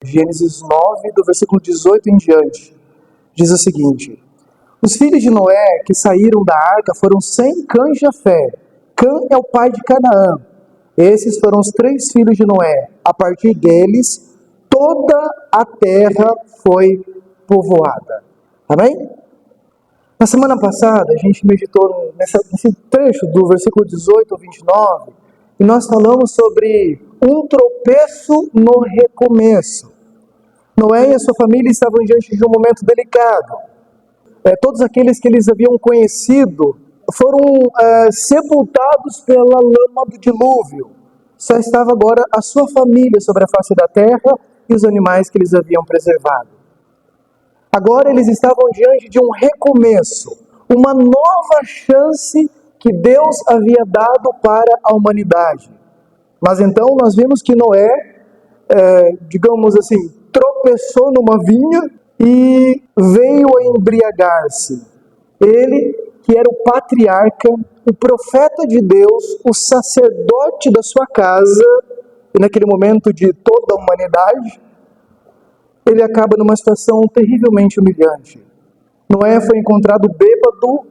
Gênesis 9, do versículo 18 em diante, diz o seguinte: os filhos de Noé que saíram da arca foram Sem, Cã e Jafé. Cã é o pai de Canaã. Esses foram os 3 filhos de Noé. A partir deles, toda a terra foi povoada. Amém? Na semana passada, a gente meditou nesse trecho do versículo 18 ao 29, e nós falamos sobre um tropeço no recomeço. Noé e a sua família estavam diante de um momento delicado. Todos aqueles que eles haviam conhecido foram sepultados pela lama do dilúvio. Só estava agora a sua família sobre a face da terra e os animais que eles haviam preservado. Agora eles estavam diante de um recomeço, uma nova chance que Deus havia dado para a humanidade. Mas então nós vimos que Noé, digamos assim, tropeçou numa vinha e veio a embriagar-se. Ele, que era o patriarca, o profeta de Deus, o sacerdote da sua casa, e naquele momento de toda a humanidade, ele acaba numa situação terrivelmente humilhante. Noé foi encontrado bêbado,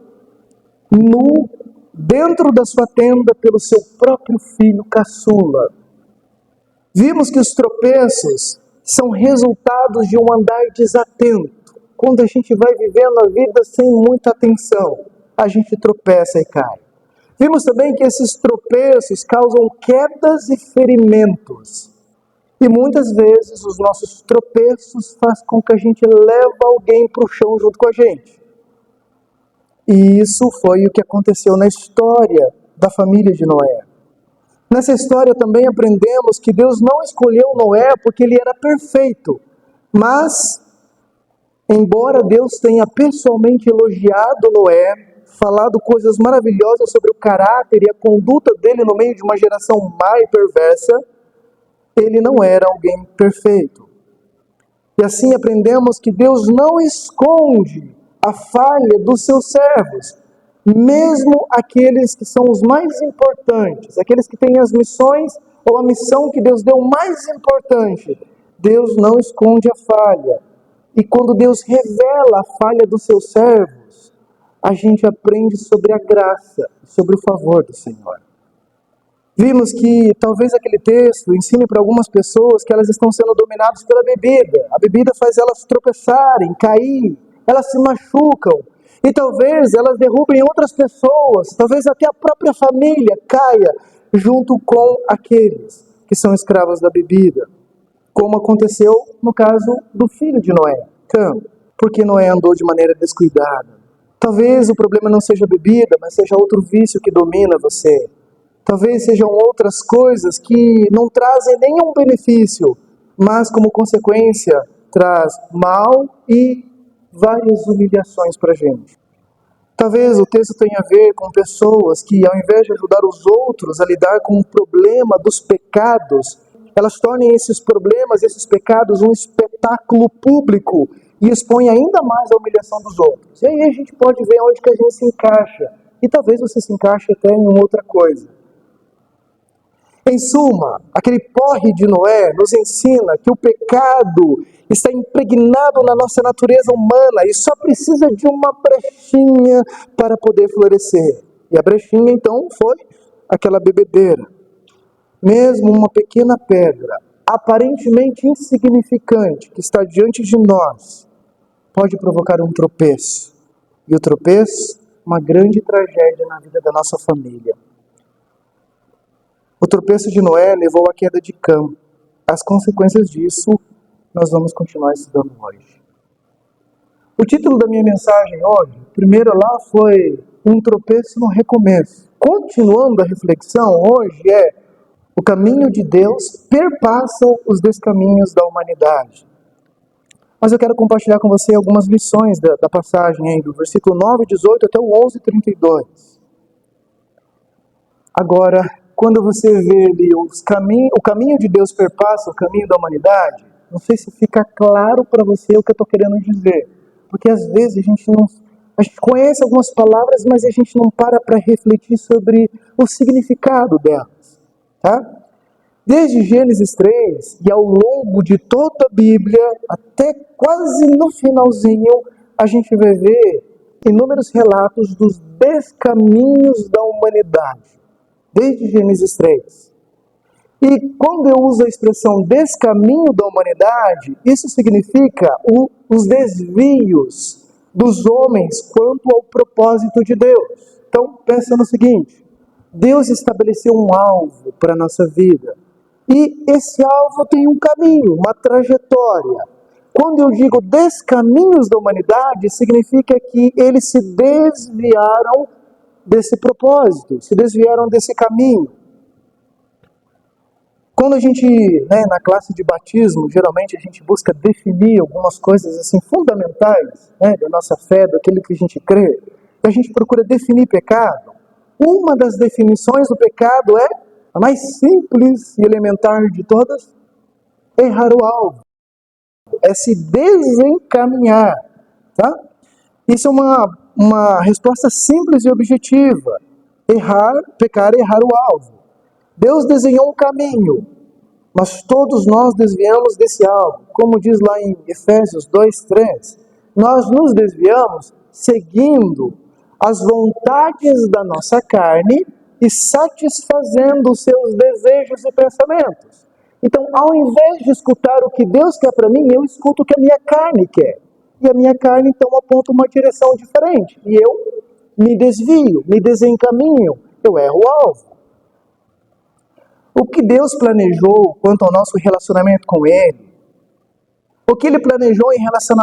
nu, dentro da sua tenda pelo seu próprio filho caçula. Vimos que os tropeços são resultados de um andar desatento. Quando a gente vai vivendo a vida sem muita atenção, a gente tropeça e cai. Vimos também que esses tropeços causam quedas e ferimentos. E muitas vezes os nossos tropeços fazem com que a gente leve alguém para o chão junto com a gente. E isso foi o que aconteceu na história da família de Noé. Nessa história também aprendemos que Deus não escolheu Noé porque ele era perfeito. Mas, embora Deus tenha pessoalmente elogiado Noé, falado coisas maravilhosas sobre o caráter e a conduta dele no meio de uma geração má e perversa, ele não era alguém perfeito. E assim aprendemos que Deus não esconde a falha dos seus servos, mesmo aqueles que são os mais importantes, aqueles que têm as missões ou a missão que Deus deu mais importante. Deus não esconde a falha. E quando Deus revela a falha dos seus servos, a gente aprende sobre a graça, sobre o favor do Senhor. Vimos que talvez aquele texto ensine para algumas pessoas que elas estão sendo dominadas pela bebida. A bebida faz elas tropeçarem, cair, elas se machucam. E talvez elas derrubem outras pessoas, talvez até a própria família caia junto com aqueles que são escravos da bebida. Como aconteceu no caso do filho de Noé, Cã, porque Noé andou de maneira descuidada. Talvez o problema não seja a bebida, mas seja outro vício que domina você. Talvez sejam outras coisas que não trazem nenhum benefício, mas como consequência traz mal e várias humilhações para a gente. Talvez o texto tenha a ver com pessoas que, ao invés de ajudar os outros a lidar com o problema dos pecados, elas tornem esses problemas, esses pecados, um espetáculo público e expõem ainda mais a humilhação dos outros. E aí a gente pode ver onde que a gente se encaixa. E talvez você se encaixe até em outra coisa. Em suma, aquele porre de Noé nos ensina que o pecado está impregnado na nossa natureza humana e só precisa de uma brechinha para poder florescer. E a brechinha, então, foi aquela bebedeira. Mesmo uma pequena pedra, aparentemente insignificante, que está diante de nós, pode provocar um tropeço. E o tropeço, uma grande tragédia na vida da nossa família. O tropeço de Noé levou à queda de Cã. As consequências disso nós vamos continuar estudando hoje. O título da minha mensagem hoje, primeiro lá foi um tropeço no recomeço. Continuando a reflexão hoje o caminho de Deus perpassa os descaminhos da humanidade. Mas eu quero compartilhar com você algumas lições da passagem aí, do versículo 9, 18 até o 11, 32. Agora, quando você vê ali o caminho de Deus perpassa o caminho da humanidade, não sei se fica claro para você o que eu estou querendo dizer. Porque às vezes a gente conhece algumas palavras, mas a gente não para refletir sobre o significado delas. Tá? Desde Gênesis 3 e ao longo de toda a Bíblia, até quase no finalzinho, a gente vai ver inúmeros relatos dos descaminhos da humanidade. Desde Gênesis 3. E quando eu uso a expressão descaminho da humanidade, isso significa os desvios dos homens quanto ao propósito de Deus. Então, pensa no seguinte: Deus estabeleceu um alvo para a nossa vida. E esse alvo tem um caminho, uma trajetória. Quando eu digo descaminhos da humanidade, significa que eles se desviaram desse propósito, se desviaram desse caminho. Quando a gente, na classe de batismo, geralmente a gente busca definir algumas coisas assim fundamentais da nossa fé, daquilo que a gente crê, a gente procura definir pecado. Uma das definições do pecado é a mais simples e elementar de todas: errar o alvo. É se desencaminhar. Tá? Isso é uma resposta simples e objetiva. Pecar é errar o alvo. Deus desenhou um caminho, mas todos nós desviamos desse alvo. Como diz lá em Efésios 2:3, nós nos desviamos seguindo as vontades da nossa carne e satisfazendo os seus desejos e pensamentos. Então, ao invés de escutar o que Deus quer para mim, eu escuto o que a minha carne quer. E a minha carne, então, aponta uma direção diferente. E eu me desvio, me desencaminho, eu erro o alvo. O que Deus planejou quanto ao nosso relacionamento com Ele, o que Ele planejou em relação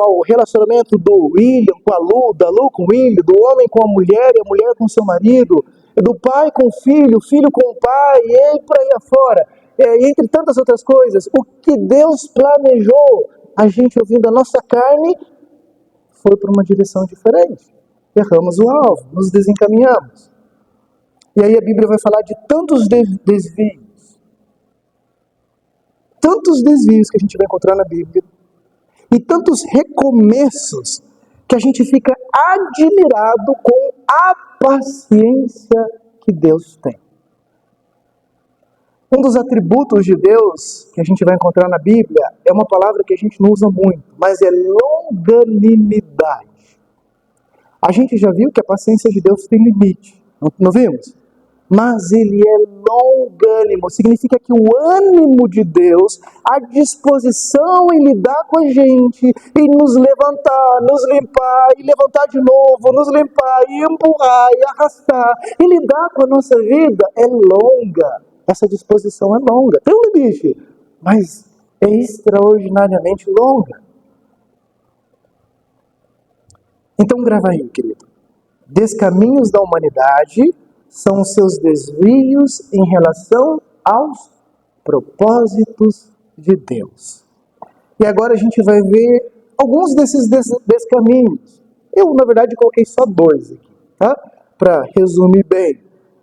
ao relacionamento do William com a Lu, da Lu com o William, do homem com a mulher e a mulher com seu marido, do pai com o filho com o pai, e por aí afora, entre tantas outras coisas, o que Deus planejou, a gente ouvindo a nossa carne, foi para uma direção diferente. Erramos o alvo, nos desencaminhamos. E aí a Bíblia vai falar de tantos desvios que a gente vai encontrar na Bíblia, e tantos recomeços, que a gente fica admirado com a paciência que Deus tem. Um dos atributos de Deus que a gente vai encontrar na Bíblia é uma palavra que a gente não usa muito, mas é longanimidade. A gente já viu que a paciência de Deus tem limite, não vimos? Mas Ele é longânimo, significa que o ânimo de Deus, a disposição em lidar com a gente, em nos levantar, nos limpar, e levantar de novo, nos limpar, e empurrar, e arrastar, e lidar com a nossa vida é longa. Essa disposição é longa, tem um limite, mas é extraordinariamente longa. Então grava aí, querido. Descaminhos da humanidade são os seus desvios em relação aos propósitos de Deus. E agora a gente vai ver alguns desses descaminhos. Eu, na verdade, coloquei só 2 aqui, tá? Para resumir bem.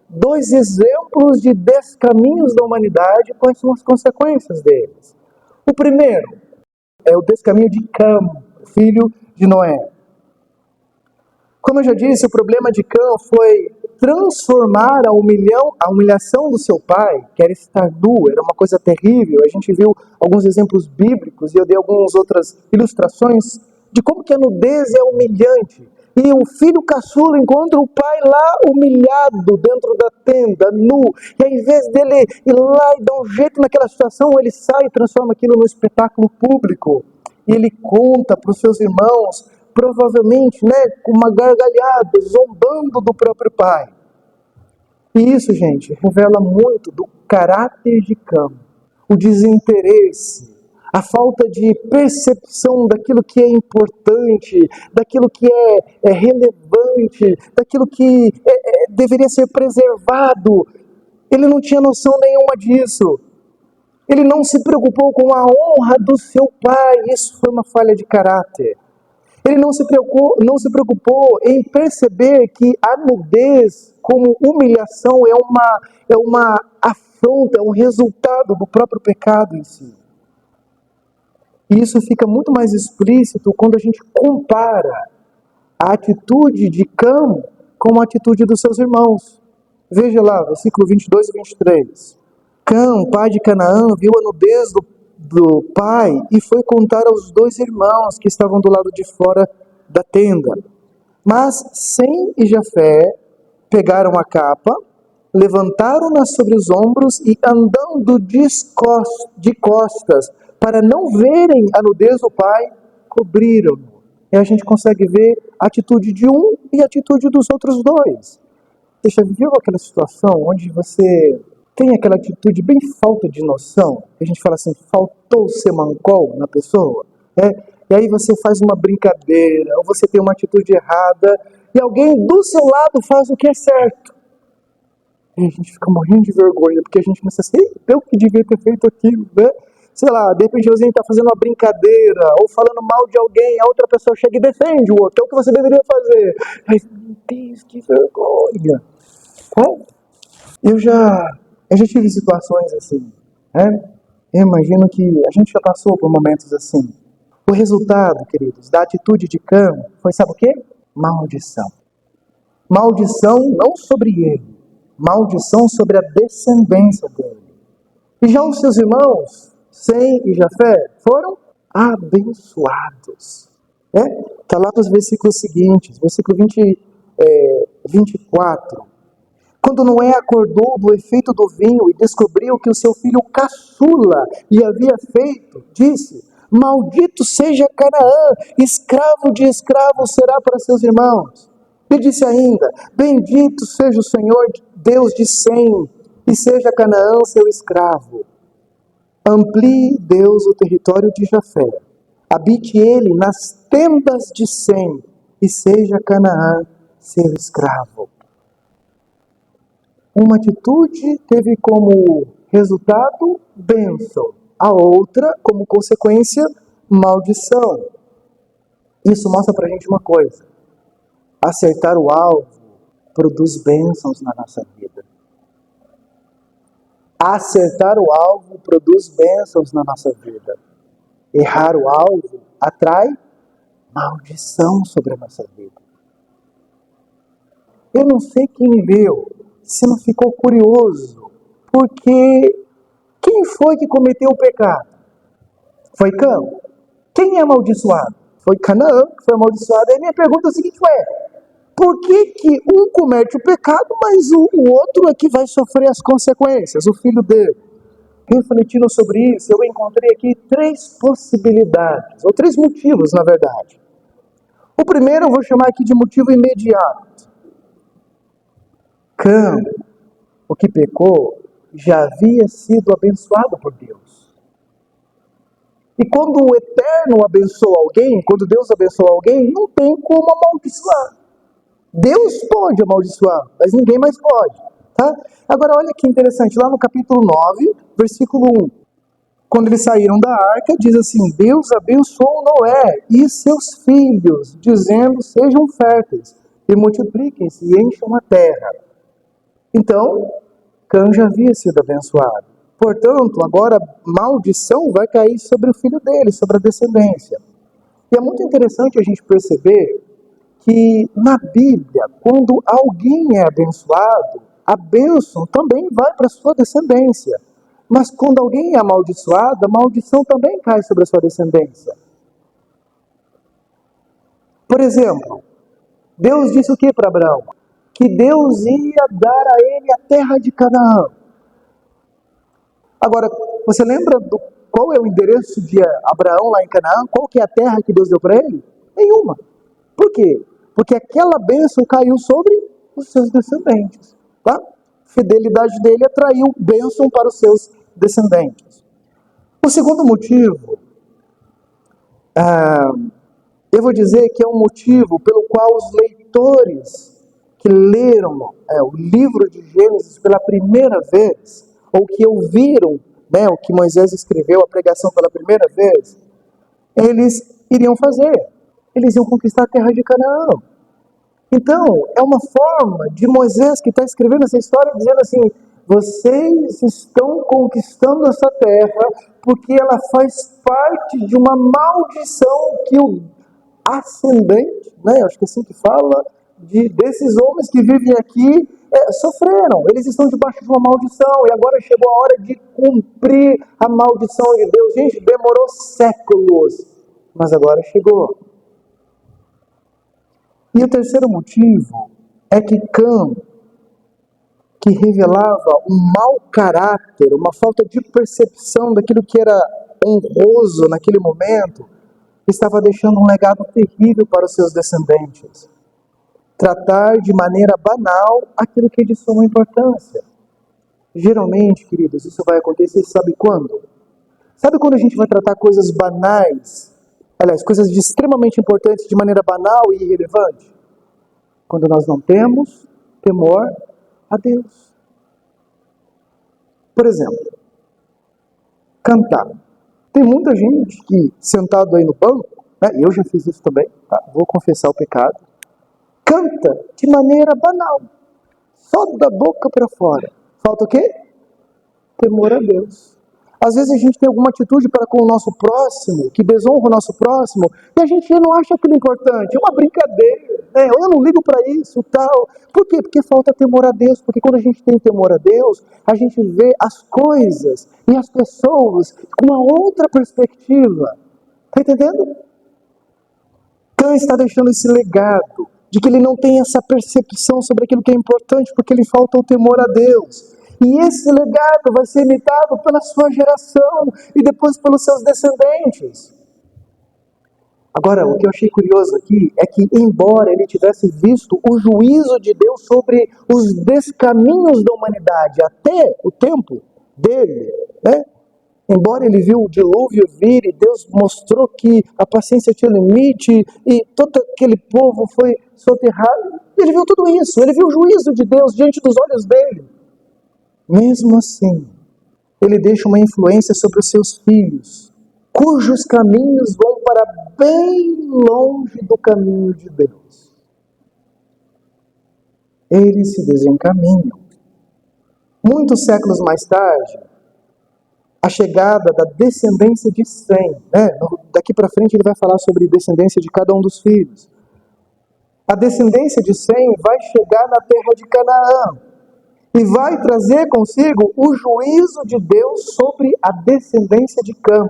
2 exemplos de descaminhos da humanidade, quais são as consequências deles. O primeiro é o descaminho de Cam, filho de Noé. Como eu já disse, o problema de Cam foi transformar a humilhação do seu pai, que era estar nu, era uma coisa terrível. A gente viu alguns exemplos bíblicos e eu dei algumas outras ilustrações de como que a nudez é humilhante. E o filho caçula encontra o pai lá humilhado dentro da tenda, nu. E ao invés dele ir lá e dar um jeito naquela situação, ele sai e transforma aquilo num espetáculo público. E ele conta para os seus irmãos, provavelmente, com uma gargalhada, zombando do próprio pai. E isso, gente, revela muito do caráter de Cam, o desinteresse, a falta de percepção daquilo que é importante, daquilo que é relevante, daquilo que deveria ser preservado. Ele não tinha noção nenhuma disso. Ele não se preocupou com a honra do seu pai. Isso foi uma falha de caráter. Ele não se preocupou em perceber que a nudez como humilhação é uma afronta, é um resultado do próprio pecado em si. E isso fica muito mais explícito quando a gente compara a atitude de Cam com a atitude dos seus irmãos. Veja lá, versículo 22 e 23. Cã, pai de Canaã, viu a nudez do pai e foi contar aos 2 irmãos que estavam do lado de fora da tenda. Mas Sem e Jafé pegaram a capa, levantaram-na sobre os ombros e, andando de costas, para não verem a nudez do pai, cobriram-no. E a gente consegue ver a atitude de um e a atitude dos outros 2. Você já viu aquela situação onde você tem aquela atitude bem falta de noção? A gente fala assim, faltou semancol na pessoa, né? E aí você faz uma brincadeira, ou você tem uma atitude errada, e alguém do seu lado faz o que é certo. E a gente fica morrendo de vergonha, porque a gente pensa assim, eu que devia ter feito aquilo, né? Sei lá, de repente você está fazendo uma brincadeira, ou falando mal de alguém, a outra pessoa chega e defende o outro, é o que você deveria fazer. Aí, meu Deus, que vergonha. Eu já tive situações assim, né? Eu imagino que a gente já passou por momentos assim. O resultado, queridos, da atitude de Cã foi, sabe o quê? Maldição. Maldição não sobre ele, maldição sobre a descendência dele. E já os seus irmãos, Sem e Jafé, foram abençoados. Está lá nos versículos seguintes, versículo 24. Quando Noé acordou do efeito do vinho e descobriu que o seu filho caçula lhe havia feito, disse: maldito seja Canaã, escravo de escravo será para seus irmãos. E disse ainda: bendito seja o Senhor Deus de Sem, e seja Canaã seu escravo. Amplie Deus o território de Jafé, habite ele nas tendas de Sem, e seja Canaã seu escravo. Uma atitude teve como resultado bênção, a outra, como consequência, maldição. Isso mostra pra gente uma coisa: acertar o alvo produz bênçãos na nossa vida. Acertar o alvo produz bênçãos na nossa vida. Errar o alvo atrai maldição sobre a nossa vida. Eu não sei quem leu, se não ficou curioso, porque quem foi que cometeu o pecado? Foi Cã. Quem é amaldiçoado? Foi Canaã, que foi amaldiçoado. Aí minha pergunta é a seguinte, por que um comete o pecado, mas o outro é que vai sofrer as consequências, o filho dele? Refletindo sobre isso, eu encontrei aqui 3 possibilidades, ou 3 motivos, na verdade. O primeiro eu vou chamar aqui de motivo imediato. Cã, o que pecou, já havia sido abençoado por Deus. E quando o Eterno abençoa alguém, quando Deus abençoa alguém, não tem como amaldiçoar. Deus pode amaldiçoar, mas ninguém mais pode. Tá? Agora olha que interessante, lá no capítulo 9, versículo 1. Quando eles saíram da arca, diz assim: Deus abençoou Noé e seus filhos, dizendo: sejam férteis e multipliquem-se e encham a terra. Então, Cã já havia sido abençoado. Portanto, agora maldição vai cair sobre o filho dele, sobre a descendência. E é muito interessante a gente perceber que na Bíblia, quando alguém é abençoado, a bênção também vai para a sua descendência. Mas quando alguém é amaldiçoado, a maldição também cai sobre a sua descendência. Por exemplo, Deus disse o que para Abraão? Que Deus ia dar a ele a terra de Canaã. Agora, você lembra qual é o endereço de Abraão lá em Canaã? Qual que é a terra que Deus deu para ele? Nenhuma. Por quê? Porque aquela bênção caiu sobre os seus descendentes. Tá? A fidelidade dele atraiu bênção para os seus descendentes. O segundo motivo, eu vou dizer que é um motivo pelo qual os leitores que leram o livro de Gênesis pela primeira vez, ou que ouviram o que Moisés escreveu, a pregação pela primeira vez, eles iriam fazer. Eles iam conquistar a terra de Canaã. Então, é uma forma de Moisés que está escrevendo essa história, dizendo assim: vocês estão conquistando essa terra porque ela faz parte de uma maldição que o ascendente, acho que é assim que fala, desses homens que vivem aqui, sofreram, eles estão debaixo de uma maldição, e agora chegou a hora de cumprir a maldição de Deus. Gente, demorou séculos, mas agora chegou. E o terceiro motivo é que Cã, que revelava um mau caráter, uma falta de percepção daquilo que era honroso naquele momento, estava deixando um legado terrível para os seus descendentes. Tratar de maneira banal aquilo que é de suma importância. Geralmente, queridos, isso vai acontecer, sabe quando? Sabe quando a gente vai tratar coisas banais, aliás, coisas de extremamente importantes de maneira banal e irrelevante? Quando nós não temos temor a Deus. Por exemplo, cantar. Tem muita gente que, sentado aí no banco, né, eu já fiz isso também, tá? Vou confessar o pecado, canta de maneira banal, só da boca para fora. Falta o quê? Temor a Deus. Às vezes a gente tem alguma atitude para com o nosso próximo, que desonra o nosso próximo, e a gente não acha aquilo importante, é uma brincadeira, né? Eu não ligo para isso, tal. Por quê? Porque falta temor a Deus, porque quando a gente tem temor a Deus, a gente vê as coisas e as pessoas com uma outra perspectiva. Está entendendo? Cã está deixando esse legado de que ele não tem essa percepção sobre aquilo que é importante, porque lhe falta o temor a Deus. E esse legado vai ser imitado pela sua geração e depois pelos seus descendentes. Agora, o que eu achei curioso aqui é que, embora ele tivesse visto o juízo de Deus sobre os descaminhos da humanidade até o tempo dele, né? Embora ele viu o dilúvio vir e Deus mostrou que a paciência tinha limite e todo aquele povo foi soterrado, ele viu tudo isso, ele viu o juízo de Deus diante dos olhos dele. Mesmo assim, ele deixa uma influência sobre os seus filhos, cujos caminhos vão para bem longe do caminho de Deus. Eles se desencaminham. Muitos séculos mais tarde, a chegada da descendência de Sem, né? Daqui para frente ele vai falar sobre descendência de cada um dos filhos. A descendência de Sem vai chegar na terra de Canaã e vai trazer consigo o juízo de Deus sobre a descendência de Cã,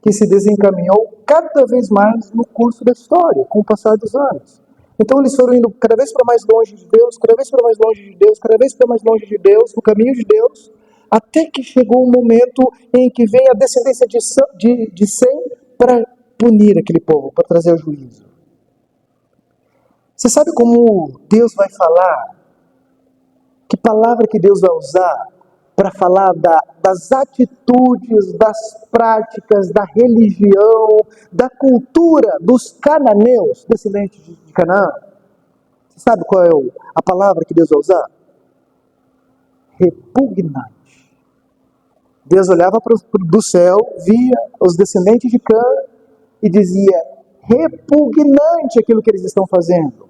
que se desencaminhou cada vez mais no curso da história, com o passar dos anos. Então eles foram indo cada vez para mais longe de Deus, cada vez para mais longe de Deus, cada vez para mais longe de Deus, no caminho de Deus, até que chegou um momento em que vem a descendência de Sem para punir aquele povo, para trazer o juízo. Você sabe como Deus vai falar? Que palavra que Deus vai usar para falar das atitudes, das práticas, da religião, da cultura dos cananeus, descendentes de Canaã? Você sabe qual é a palavra que Deus vai usar? Repugnante. Deus olhava do céu, via os descendentes de Cã e dizia: repugnante aquilo que eles estão fazendo.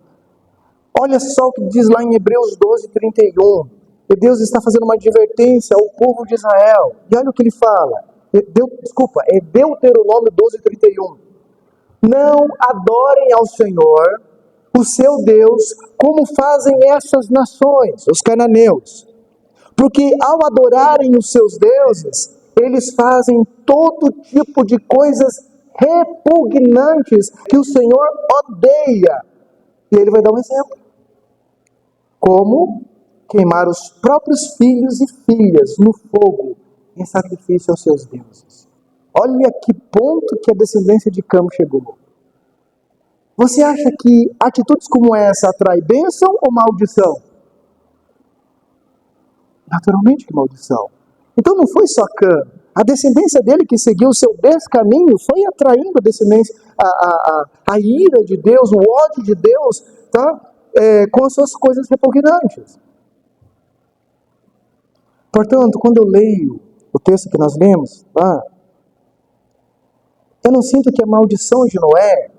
Olha só o que diz lá em Hebreus 12:31. E Deus está fazendo uma advertência ao povo de Israel. E olha o que ele fala. É Deuteronômio 12:31. Não adorem ao Senhor, o seu Deus, como fazem essas nações, os cananeus. Porque ao adorarem os seus deuses, eles fazem todo tipo de coisas repugnantes que o Senhor odeia. E ele vai dar um exemplo. Como queimar os próprios filhos e filhas no fogo em sacrifício aos seus deuses. Olha que ponto que a descendência de Cã chegou. Você acha que atitudes como essa atraem bênção ou maldição? Naturalmente que maldição. Então não foi só Cã. A descendência dele que seguiu o seu descaminho foi atraindo a descendência, a ira de Deus, o ódio de Deus, tá? Com as suas coisas repugnantes. Portanto, quando eu leio o texto que nós lemos, tá? Eu não sinto que a maldição de Noé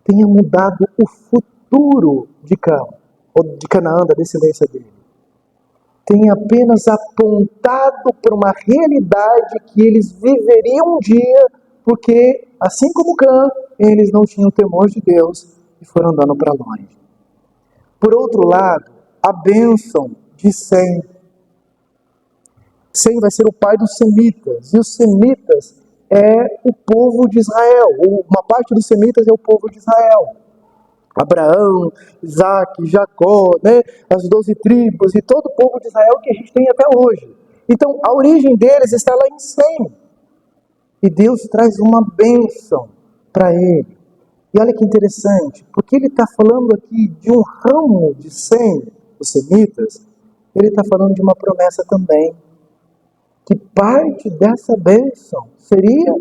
tenha mudado o futuro de Cã, ou de Canaã, da descendência dele. Tem apenas apontado para uma realidade que eles viveriam um dia, porque, assim como Cã, eles não tinham temor de Deus e foram andando para longe. Por outro lado, a bênção de Sem. Sem vai ser o pai dos semitas, e os semitas é o povo de Israel. Uma parte dos semitas é o povo de Israel. Abraão, Isaac, Jacó, né? As 12 tribos e todo o povo de Israel que a gente tem até hoje. Então, a origem deles está lá em Sem. E Deus traz uma bênção para ele. E olha que interessante, porque ele está falando aqui de um ramo de Sem, os semitas, ele está falando de uma promessa também, que parte dessa bênção seria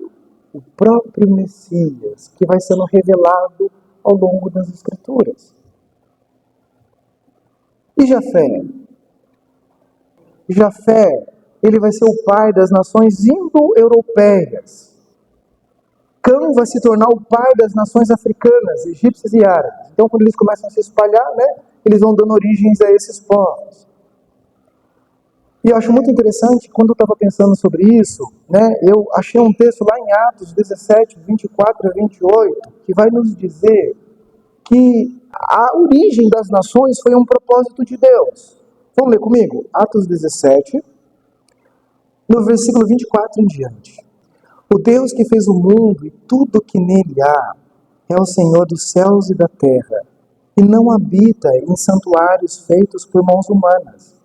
o próprio Messias, que vai sendo revelado ao longo das Escrituras. E Jafé? Jafé, ele vai ser o pai das nações indo-europeias. Cã vai se tornar o pai das nações africanas, egípcias e árabes. Então, quando eles começam a se espalhar, né, eles vão dando origens a esses povos. E eu acho muito interessante, quando eu estava pensando sobre isso, né, eu achei um texto lá em Atos 17, 24 a 28, que vai nos dizer que a origem das nações foi um propósito de Deus. Vamos ler comigo? Atos 17, no versículo 24 em diante. O Deus que fez o mundo e tudo que nele há é o Senhor dos céus e da terra, e não habita em santuários feitos por mãos humanas.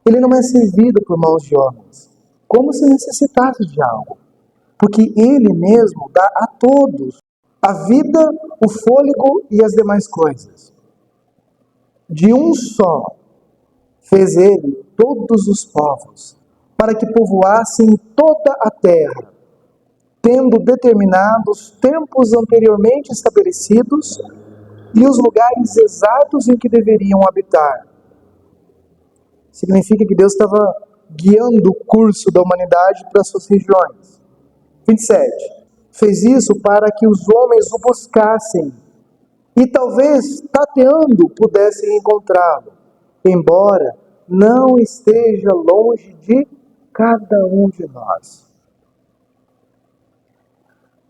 Ele não é servido por mãos de homens, como se necessitasse de algo, porque Ele mesmo dá a todos a vida, o fôlego e as demais coisas. De um só fez Ele todos os povos, para que povoassem toda a terra, tendo determinados tempos anteriormente estabelecidos e os lugares exatos em que deveriam habitar. Significa que Deus estava guiando o curso da humanidade para as suas regiões. 27. Fez isso para que os homens o buscassem e talvez, tateando, pudessem encontrá-lo, embora não esteja longe de cada um de nós.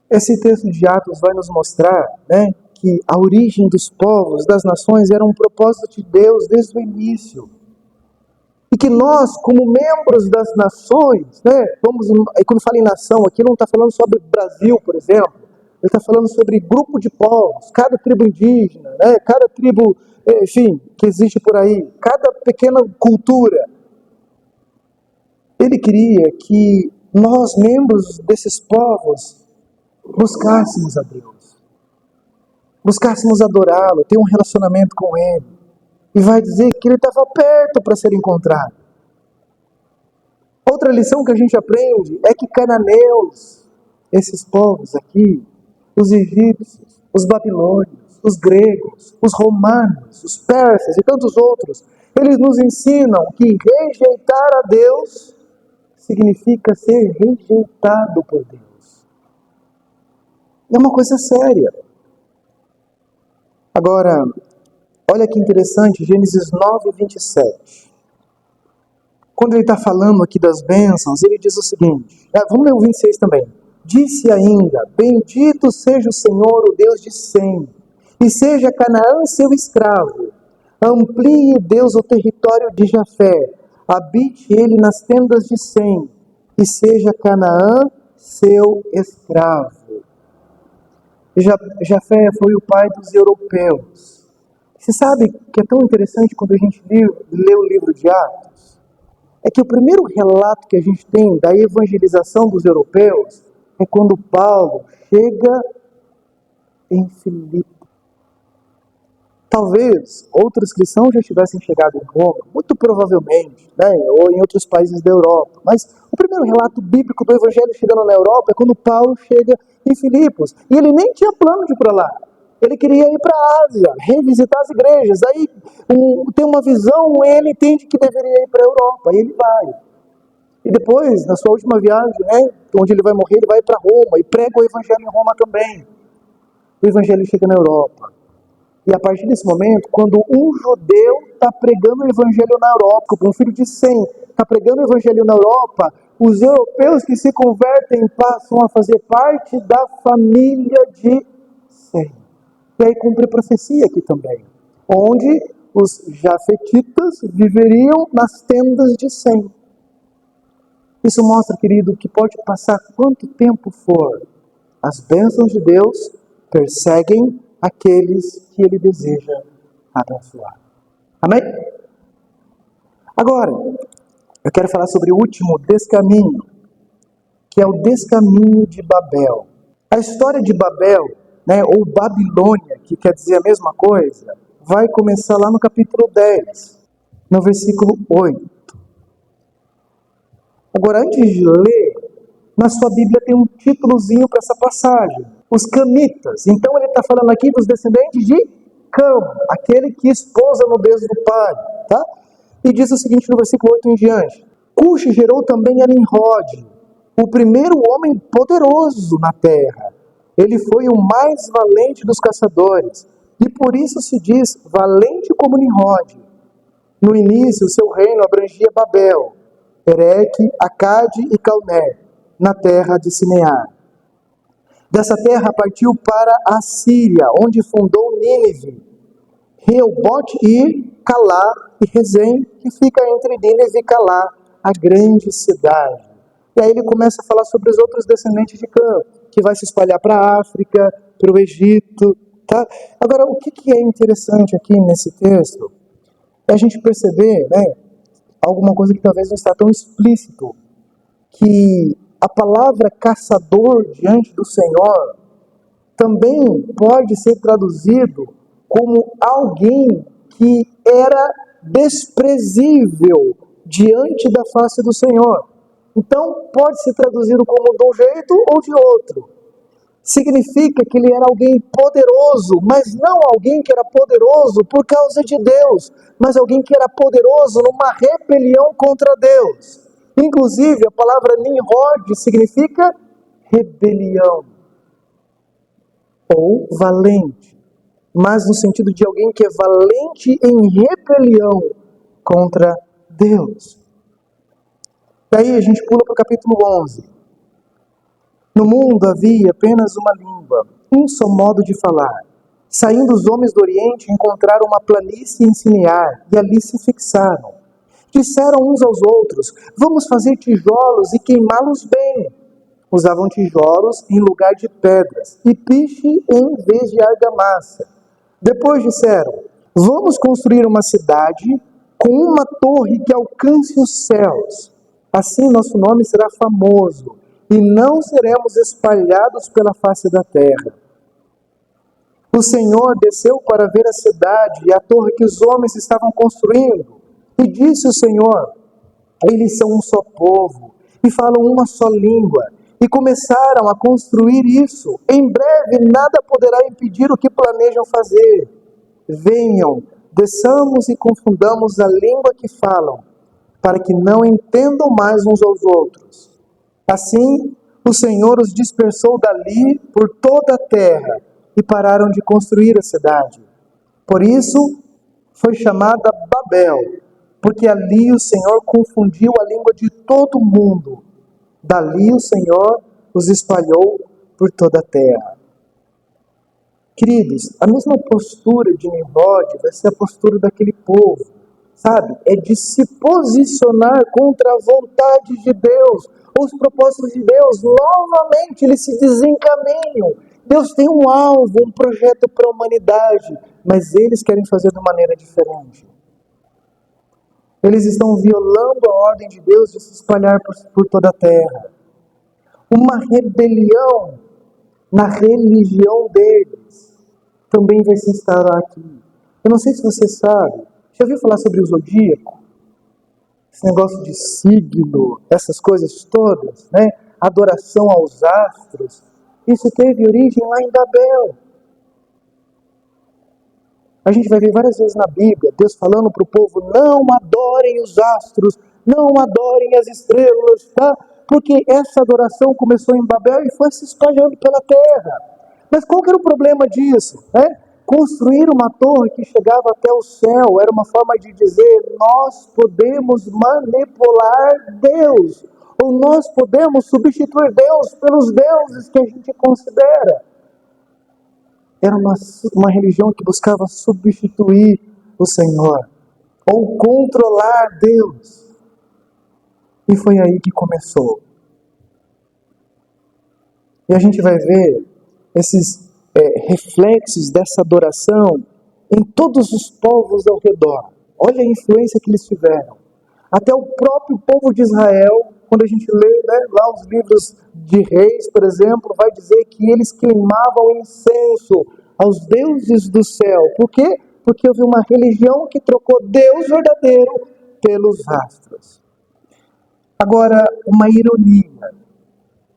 Esse texto de Atos vai nos mostrar, né, que a origem dos povos, das nações, era um propósito de Deus desde o início. E que nós, como membros das nações, né, quando fala em nação aqui, não está falando sobre Brasil, por exemplo, ele está falando sobre grupo de povos, cada tribo indígena, né, cada tribo, enfim, que existe por aí, cada pequena cultura. Ele queria que nós, membros desses povos, buscássemos a Deus, buscássemos adorá-lo, ter um relacionamento com Ele. E vai dizer que ele estava perto para ser encontrado. Outra lição que a gente aprende é que cananeus, esses povos aqui, os egípcios, os babilônios, os gregos, os romanos, os persas e tantos outros, eles nos ensinam que rejeitar a Deus significa ser rejeitado por Deus. É uma coisa séria. Agora, olha que interessante, Gênesis 9, 27. Quando ele está falando aqui das bênçãos, ele diz o seguinte, vamos ler o 26 também. Disse ainda, bendito seja o Senhor, o Deus de Sem, e seja Canaã seu escravo. Amplie Deus o território de Jafé, habite ele nas tendas de Sem, e seja Canaã seu escravo. Jafé foi o pai dos europeus. Você sabe que é tão interessante quando a gente lê o livro de Atos? É que o primeiro relato que a gente tem da evangelização dos europeus é quando Paulo chega em Filipe. Talvez outros cristãos já tivessem chegado em Roma, muito provavelmente, né, ou em outros países da Europa. Mas o primeiro relato bíblico do evangelho chegando na Europa é quando Paulo chega em Filipos. E ele nem tinha plano de ir para lá. Ele queria ir para a Ásia, revisitar as igrejas. Aí tem uma visão, ele entende que deveria ir para a Europa, e ele vai. E depois, na sua última viagem, né, onde ele vai morrer, ele vai para Roma e prega o evangelho em Roma também. O evangelho chega na Europa. E a partir desse momento, quando um judeu está pregando o evangelho na Europa, um filho de Sem está pregando o evangelho na Europa, os europeus que se convertem passam a fazer parte da família de Sem. E aí cumpre profecia aqui também, onde os jafetitas viveriam nas tendas de Sem. Isso mostra, querido, que pode passar quanto tempo for, as bênçãos de Deus perseguem aqueles que Ele deseja abençoar. Amém? Agora, eu quero falar sobre o último descaminho, que é o descaminho de Babel. A história de Babel, ou Babilônia, que quer dizer a mesma coisa, vai começar lá no capítulo 10, no versículo 8. Agora, antes de ler, na sua Bíblia tem um títulozinho para essa passagem. Os camitas. Então ele está falando aqui dos descendentes de Cam, aquele que esposa no Deus do pai. Tá? E diz o seguinte no versículo 8 em diante. Cuxi gerou também a Nimrod, o primeiro homem poderoso na terra. Ele foi o mais valente dos caçadores. E por isso se diz valente como Nimrod. No início, seu reino abrangia Babel, Ereque, Acade e Calné, na terra de Sinear. Dessa terra partiu para a Síria, onde fundou Nínive, Reobote e Calá e Rezém, que fica entre Nínive e Calá, a grande cidade. E aí ele começa a falar sobre os outros descendentes de Cã, que vai se espalhar para a África, para o Egito. Tá? Agora, o que é interessante aqui nesse texto é a gente perceber, alguma coisa que talvez não está tão explícito, que a palavra caçador diante do Senhor também pode ser traduzido como alguém que era desprezível diante da face do Senhor. Então, pode ser traduzido como de um jeito ou de outro. Significa que ele era alguém poderoso, mas não alguém que era poderoso por causa de Deus, mas alguém que era poderoso numa rebelião contra Deus. Inclusive, a palavra Nimrod significa rebelião ou valente, mas no sentido de alguém que é valente em rebelião contra Deus. Daí a gente pula para o capítulo 11. No mundo havia apenas uma língua, um só modo de falar. Saindo os homens do Oriente, encontraram uma planície em Sinear e ali se fixaram. Disseram uns aos outros, vamos fazer tijolos e queimá-los bem. Usavam tijolos em lugar de pedras e piche em vez de argamassa. Depois disseram, vamos construir uma cidade com uma torre que alcance os céus. Assim nosso nome será famoso e não seremos espalhados pela face da terra. O Senhor desceu para ver a cidade e a torre que os homens estavam construindo. E disse o Senhor, eles são um só povo e falam uma só língua. E começaram a construir isso. Em breve nada poderá impedir o que planejam fazer. Venham, desçamos e confundamos a língua que falam, para que não entendam mais uns aos outros. Assim, o Senhor os dispersou dali por toda a terra e pararam de construir a cidade. Por isso, foi chamada Babel, porque ali o Senhor confundiu a língua de todo mundo. Dali o Senhor os espalhou por toda a terra. Queridos, a mesma postura de Nimrod vai ser a postura daquele povo, sabe? É de se posicionar contra a vontade de Deus, os propósitos de Deus. Novamente eles se desencaminham. Deus tem um alvo, um projeto para a humanidade, mas eles querem fazer de maneira diferente. Eles estão violando a ordem de Deus de se espalhar por toda a terra. Uma rebelião na religião deles também vai se instalar aqui. Eu não sei se você sabe, já ouviu falar sobre o zodíaco? Esse negócio de signo, essas coisas todas, Adoração aos astros. Isso teve origem lá em Babel. A gente vai ver várias vezes na Bíblia, Deus falando para o povo, não adorem os astros, não adorem as estrelas, tá? Porque essa adoração começou em Babel e foi se espalhando pela terra. Mas qual que era o problema disso? Construir uma torre que chegava até o céu era uma forma de dizer, nós podemos manipular Deus, ou nós podemos substituir Deus pelos deuses que a gente considera. Era uma religião que buscava substituir o Senhor, ou controlar Deus. E foi aí que começou. E a gente vai ver esses reflexos dessa adoração em todos os povos ao redor. Olha a influência que eles tiveram. Até o próprio povo de Israel, quando a gente lê, né, lá os livros de Reis, por exemplo, vai dizer que eles queimavam incenso aos deuses do céu. Por quê? Porque houve uma religião que trocou Deus verdadeiro pelos astros. Agora, uma ironia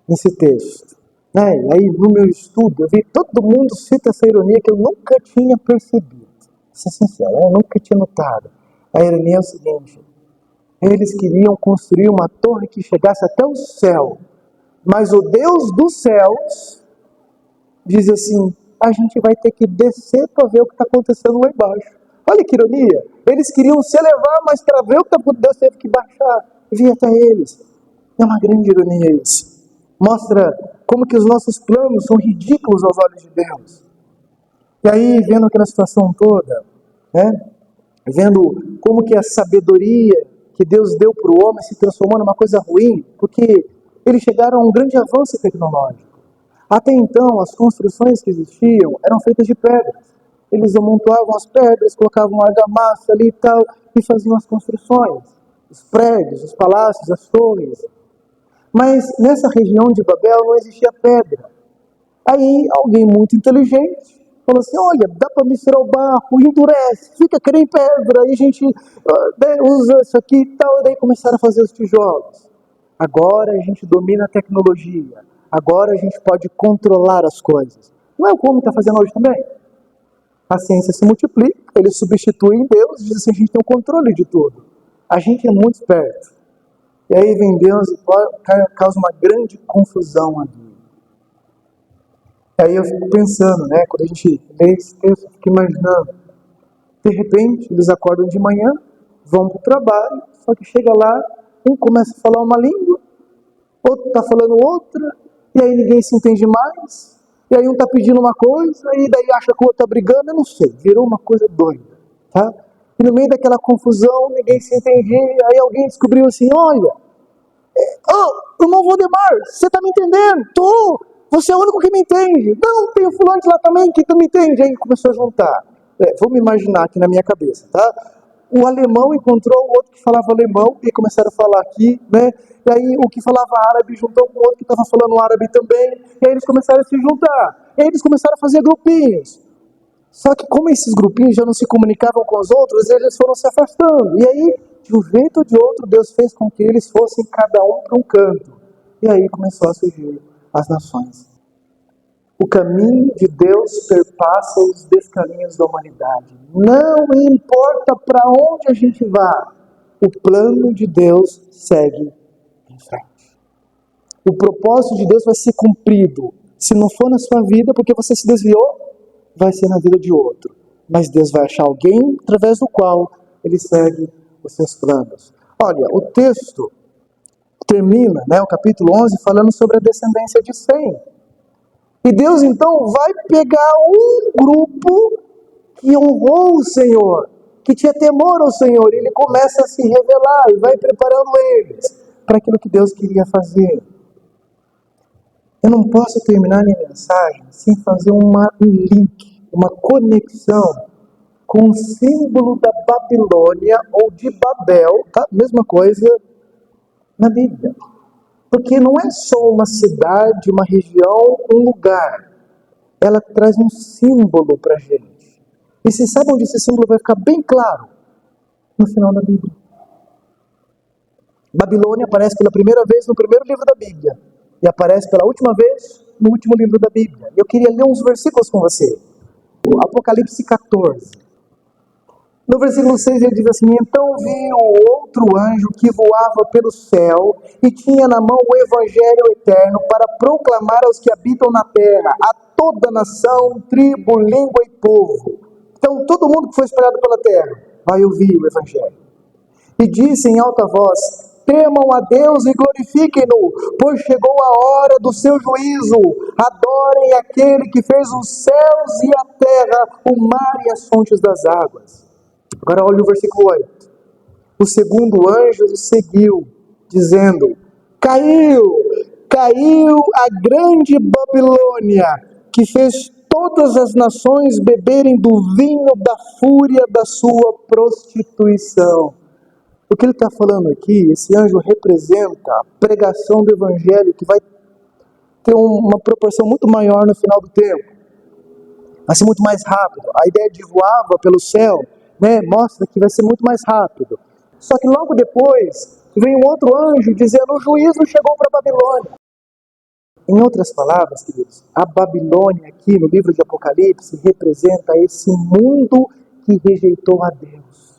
nesse texto. Né? E aí, no meu estudo, eu vi todo mundo cita essa ironia que eu nunca tinha percebido. Vou ser sincero, eu nunca tinha notado. A ironia é o seguinte: eles queriam construir uma torre que chegasse até o céu, mas o Deus dos céus diz assim: a gente vai ter que descer para ver o que está acontecendo lá embaixo. Olha que ironia! Eles queriam se elevar, mas para ver o que está acontecendo, Deus teve que baixar e vir até eles. É uma grande ironia isso. Mostra como que os nossos planos são ridículos aos olhos de Deus. E aí, vendo aquela situação toda, né, vendo como que a sabedoria que Deus deu para o homem se transformou numa coisa ruim, porque eles chegaram a um grande avanço tecnológico. Até então, as construções que existiam eram feitas de pedras. Eles amontoavam as pedras, colocavam argamassa ali e tal, e faziam as construções, os prédios, os palácios, as torres. Mas nessa região de Babel não existia pedra. Aí alguém muito inteligente falou assim: olha, dá para misturar o barro, endurece, fica que nem pedra, aí a gente usa isso aqui e tal, e daí começaram a fazer os tijolos. Agora a gente domina a tecnologia, agora a gente pode controlar as coisas. Não é o que o homem está fazendo hoje também? A ciência se multiplica, eles substituem Deus, diz assim: a gente tem o controle de tudo. A gente é muito esperto. E aí vem Deus e causa uma grande confusão ali. E aí eu fico pensando, né, quando a gente lê esse texto, eu fico imaginando, de repente eles acordam de manhã, vão para o trabalho, só que chega lá, um começa a falar uma língua, outro está falando outra, e aí ninguém se entende mais, e aí um está pedindo uma coisa, e daí acha que o outro está brigando, eu não sei, virou uma coisa doida, tá? E no meio daquela confusão, ninguém se entendia, aí alguém descobriu assim: olha, irmão Valdemar, você está me entendendo? Tô! Você é o único que me entende. Não, tem o fulano de lá também que me entende. Aí começou a juntar. Vamos imaginar aqui na minha cabeça, tá? O alemão encontrou o outro que falava alemão, e começaram a falar aqui, né? E aí o que falava árabe juntou com o outro que estava falando árabe também. E aí eles começaram a se juntar. E aí eles começaram a fazer grupinhos. Só que como esses grupinhos já não se comunicavam com os outros, eles foram se afastando. E aí, de um jeito ou de outro, Deus fez com que eles fossem cada um para um canto. E aí começou a surgir as nações. O caminho de Deus perpassa os descaminhos da humanidade. Não importa para onde a gente vá, o plano de Deus segue em frente. O propósito de Deus vai ser cumprido. Se não for na sua vida, porque você se desviou, vai ser na vida de outro. Mas Deus vai achar alguém através do qual ele segue os seus planos. Olha, o texto termina, né, o capítulo 11, falando sobre a descendência de Sem. E Deus então vai pegar um grupo que honrou o Senhor, que tinha temor ao Senhor, e ele começa a se revelar e vai preparando eles para aquilo que Deus queria fazer. Eu não posso terminar minha mensagem sem fazer um link, uma conexão com o símbolo da Babilônia ou de Babel, tá? Mesma coisa na Bíblia. Porque não é só uma cidade, uma região, um lugar. Ela traz um símbolo para a gente. E vocês sabem onde esse símbolo vai ficar bem claro? No final da Bíblia. Babilônia aparece pela primeira vez no primeiro livro da Bíblia. E aparece pela última vez no último livro da Bíblia. Eu queria ler uns versículos com você. O Apocalipse 14. No versículo 6 ele diz assim: então vi o outro anjo que voava pelo céu e tinha na mão o evangelho eterno para proclamar aos que habitam na terra, a toda nação, tribo, língua e povo. Então todo mundo que foi espalhado pela terra vai ouvir o evangelho. E disse em alta voz: temam a Deus e glorifiquem-no, pois chegou a hora do seu juízo. Adorem aquele que fez os céus e a terra, o mar e as fontes das águas. Agora olha o versículo 8. O segundo anjo o seguiu, dizendo: Caiu, caiu a grande Babilônia, que fez todas as nações beberem do vinho da fúria da sua prostituição. O que ele está falando aqui, esse anjo representa a pregação do evangelho, que vai ter uma proporção muito maior no final do tempo. Vai ser muito mais rápido. A ideia de voava pelo céu, né, mostra que vai ser muito mais rápido. Só que logo depois, vem um outro anjo dizendo: o juízo chegou para a Babilônia. Em outras palavras, queridos, a Babilônia aqui no livro de Apocalipse representa esse mundo que rejeitou a Deus.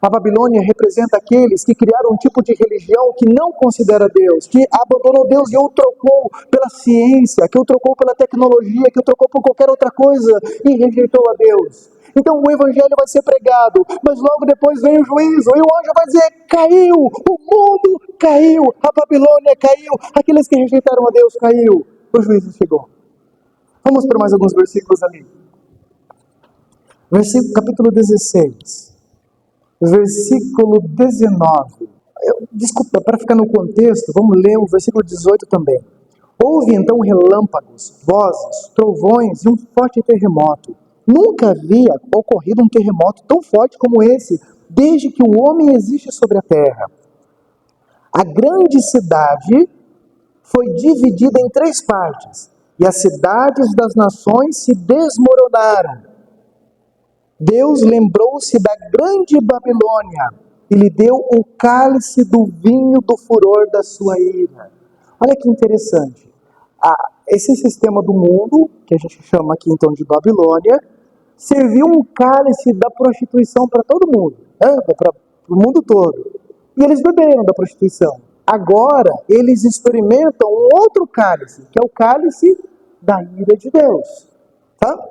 A Babilônia representa aqueles que criaram um tipo de religião que não considera Deus, que abandonou Deus e o trocou pela ciência, que o trocou pela tecnologia, que o trocou por qualquer outra coisa e rejeitou a Deus. Então o evangelho vai ser pregado, mas logo depois vem o juízo, e o anjo vai dizer: caiu, o mundo caiu, a Babilônia caiu, aqueles que rejeitaram a Deus caiu, o juízo chegou. Vamos para mais alguns versículos ali. Capítulo 16. Versículo 19. Desculpa, para ficar no contexto, vamos ler o versículo 18 também. Houve então relâmpagos, vozes, trovões e um forte terremoto. Nunca havia ocorrido um terremoto tão forte como esse, desde que o homem existe sobre a terra. A grande cidade foi dividida em 3 partes, e as cidades das nações se desmoronaram. Deus lembrou-se da grande Babilônia e lhe deu o cálice do vinho do furor da sua ira. Olha que interessante. Esse sistema do mundo, que a gente chama aqui então de Babilônia, serviu um cálice da prostituição para todo mundo, para o mundo todo. E eles beberam da prostituição. Agora, eles experimentam um outro cálice, que é o cálice da ira de Deus. Tá?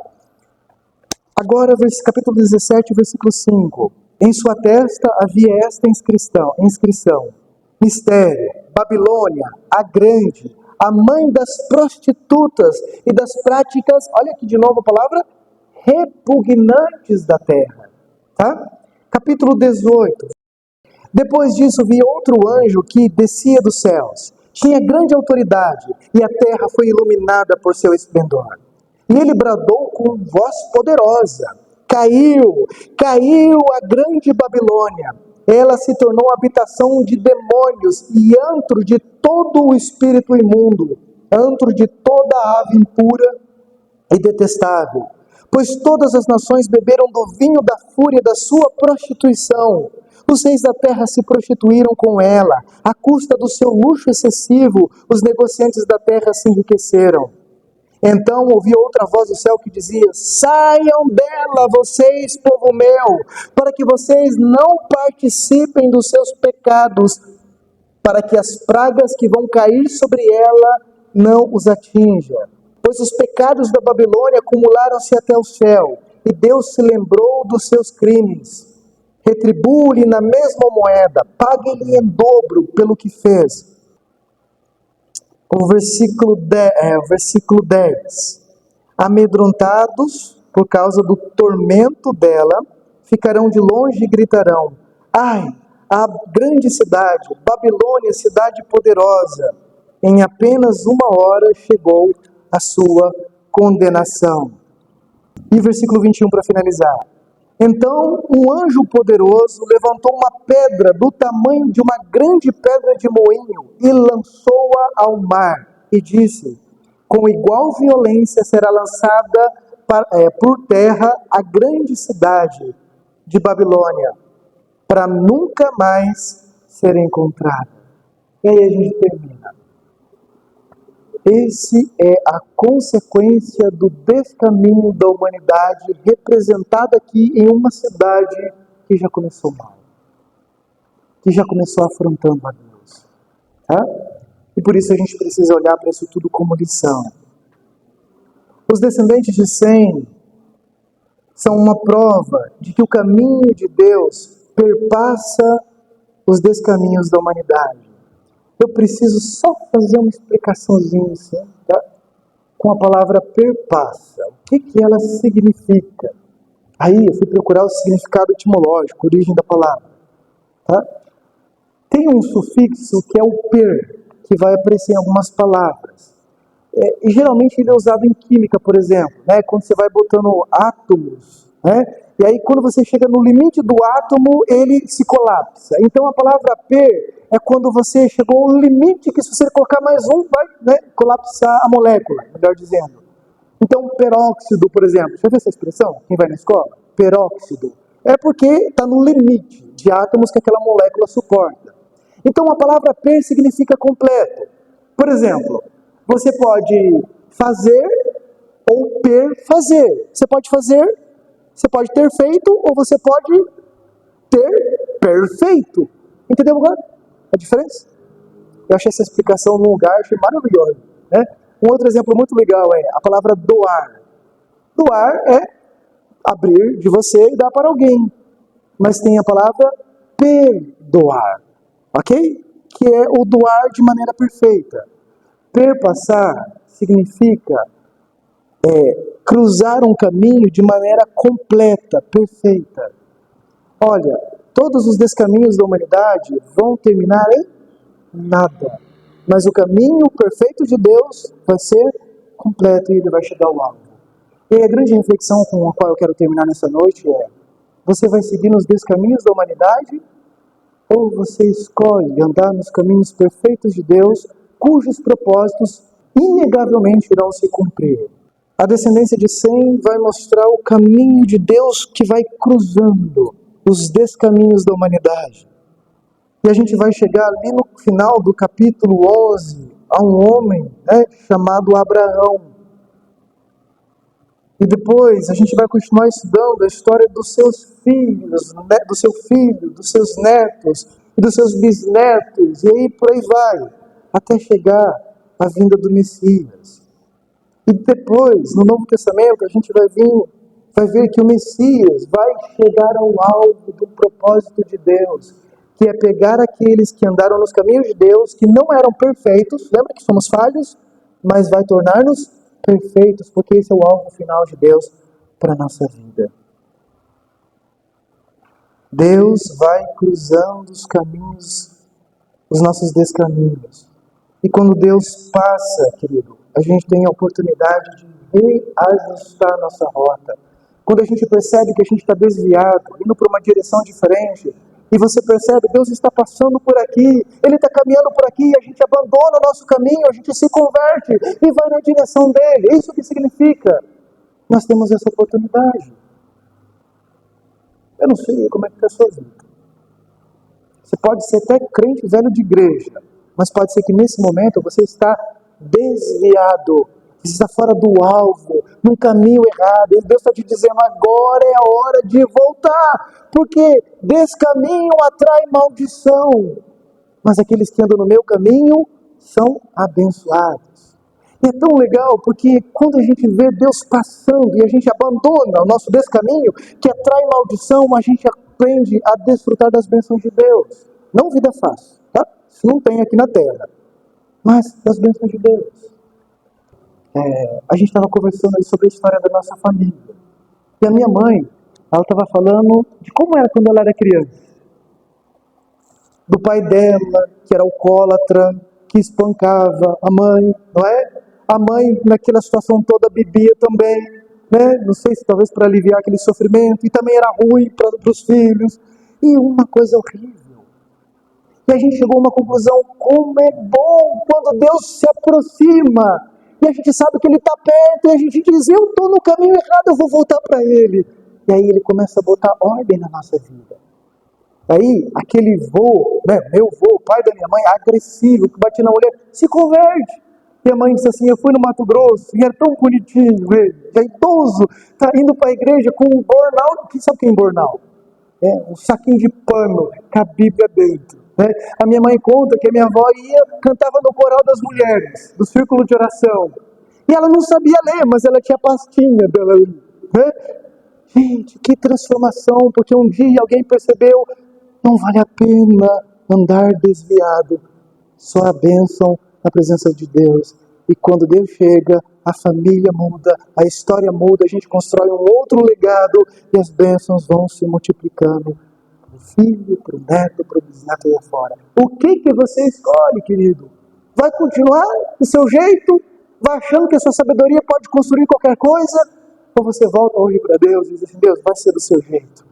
Agora, capítulo 17, versículo 5. Em sua testa havia esta inscrição: Mistério, Babilônia, a grande, a mãe das prostitutas e das práticas, olha aqui de novo a palavra, repugnantes da terra. Tá? Capítulo 18. Depois disso vi outro anjo que descia dos céus. Tinha grande autoridade e a terra foi iluminada por seu esplendor. E ele bradou com voz poderosa: caiu, caiu a grande Babilônia. Ela se tornou habitação de demônios e antro de todo o espírito imundo, antro de toda a ave impura e detestável. Pois todas as nações beberam do vinho da fúria da sua prostituição. Os reis da terra se prostituíram com ela. À custa do seu luxo excessivo, os negociantes da terra se enriqueceram. Então ouvi outra voz do céu que dizia: saiam dela, vocês, povo meu, para que vocês não participem dos seus pecados, para que as pragas que vão cair sobre ela não os atinjam. Pois os pecados da Babilônia acumularam-se até o céu, e Deus se lembrou dos seus crimes. Retribua-lhe na mesma moeda, pague-lhe em dobro pelo que fez. O versículo 10. Amedrontados por causa do tormento dela, ficarão de longe e gritarão: ai, a grande cidade, Babilônia, cidade poderosa, em apenas 1 hora chegou a sua condenação. E versículo 21 para finalizar. Então um anjo poderoso levantou uma pedra do tamanho de uma grande pedra de moinho e lançou-a ao mar e disse: com igual violência será lançada por terra a grande cidade de Babilônia, para nunca mais ser encontrada. E aí a gente termina. Esse é a consequência do descaminho da humanidade, representada aqui em uma cidade que já começou mal, que já começou afrontando a Deus. Tá? E por isso a gente precisa olhar para isso tudo como lição. Os descendentes de Sem são uma prova de que o caminho de Deus perpassa os descaminhos da humanidade. Eu preciso só fazer uma explicaçãozinha assim, tá? Com a palavra perpassa. O que ela significa? Aí eu fui procurar o significado etimológico, a origem da palavra. Tá? Tem um sufixo que é o per, que vai aparecer em algumas palavras. E geralmente ele é usado em química, por exemplo, né? Quando você vai botando átomos, né? E aí quando você chega no limite do átomo, ele se colapsa. Então a palavra per é quando você chegou ao limite que se você colocar mais um, vai, né, colapsar a molécula, melhor dizendo. Então peróxido, por exemplo, já viu essa expressão? Quem vai na escola? Peróxido. É porque está no limite de átomos que aquela molécula suporta. Então a palavra per significa completo. Por exemplo, você pode fazer ou perfazer. Você pode fazer, você pode ter feito ou você pode ter perfeito. Entendeu agora a diferença? Eu achei essa explicação num lugar, achei maravilhoso, né? Um outro exemplo muito legal é a palavra doar. Doar é abrir de você e dar para alguém. Mas tem a palavra perdoar, ok? Que é o doar de maneira perfeita. Perpassar significa cruzar um caminho de maneira completa, perfeita. Olha, todos os descaminhos da humanidade vão terminar em nada. Mas o caminho perfeito de Deus vai ser completo e ele vai chegar ao alvo. E a grande reflexão com a qual eu quero terminar nessa noite é: você vai seguir nos descaminhos da humanidade ou você escolhe andar nos caminhos perfeitos de Deus, cujos propósitos inegavelmente irão se cumprir? A descendência de Sem vai mostrar o caminho de Deus que vai cruzando os descaminhos da humanidade. E a gente vai chegar ali no final do capítulo 11 a um homem, né, chamado Abraão. E depois a gente vai continuar estudando a história dos seus filhos, né, do seu filho, dos seus netos, e dos seus bisnetos, e aí por aí vai, até chegar à vinda do Messias. E depois, no Novo Testamento, a gente vai ver que o Messias vai chegar ao alvo do propósito de Deus, que é pegar aqueles que andaram nos caminhos de Deus, que não eram perfeitos, lembra que somos falhos, mas vai tornar-nos perfeitos, porque esse é o alvo final de Deus para a nossa vida. Deus vai cruzando os caminhos, os nossos descaminhos. E quando Deus passa, querido, a gente tem a oportunidade de reajustar a nossa rota. Quando a gente percebe que a gente está desviado, indo para uma direção diferente, e você percebe, Deus está passando por aqui, Ele está caminhando por aqui, a gente abandona o nosso caminho, a gente se converte e vai na direção dEle. É isso que significa. Nós temos essa oportunidade. Eu não sei como é que está a sua vida. Você pode ser até crente velho de igreja, mas pode ser que nesse momento você está desviado, você está fora do alvo, num caminho errado. E Deus está te dizendo, agora é a hora de voltar, porque descaminho atrai maldição, mas aqueles que andam no meu caminho são abençoados. E é tão legal, porque quando a gente vê Deus passando e a gente abandona o nosso descaminho, que atrai maldição, a gente aprende a desfrutar das bênçãos de Deus. Não vida fácil, tá? Isso não tem aqui na terra, mas das bênçãos de Deus. A gente estava conversando aí sobre a história da nossa família. E a minha mãe, ela estava falando de como era quando ela era criança. Do pai dela, que era alcoólatra, que espancava a mãe, não é? A mãe, naquela situação toda, bebia também, né? Não sei se talvez para aliviar aquele sofrimento, e também era ruim para os filhos. E uma coisa horrível. E a gente chegou a uma conclusão: como é bom quando Deus se aproxima, e a gente sabe que Ele está perto, e a gente diz, eu estou no caminho errado, eu vou voltar para Ele. E aí Ele começa a botar ordem na nossa vida. Aí, aquele vô, né, meu vô, pai da minha mãe, agressivo, que batia na mulher, se converte. E a mãe disse assim, eu fui no Mato Grosso, e era tão bonitinho ele, já idoso, tá indo para a igreja com um burnout. Quem sabe o que é burnout? Um saquinho de pano, com a Bíblia dentro. Né? A minha mãe conta que a minha avó cantava no coral das mulheres, do círculo de oração. E ela não sabia ler, mas ela tinha a pastinha dela ali. Né? Gente, que transformação, porque um dia alguém percebeu, não vale a pena andar desviado. Só a bênção na presença de Deus E quando Deus chega, a família muda, a história muda, a gente constrói um outro legado e as bênçãos vão se multiplicando para o filho, para o neto, para o bisneto e afora. O que você escolhe, querido? Vai continuar do seu jeito? Vai achando que a sua sabedoria pode construir qualquer coisa? Ou você volta hoje para Deus e diz assim, Deus, vai ser do seu jeito.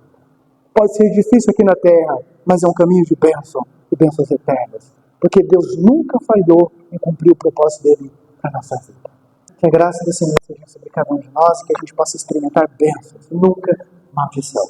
Pode ser difícil aqui na terra, mas é um caminho de bênção e bênçãos eternas. Porque Deus nunca falhou em cumprir o propósito dele para a nossa vida. Que a graça do Senhor seja sobre cada um de nós e que a gente possa experimentar bênçãos, nunca maldição.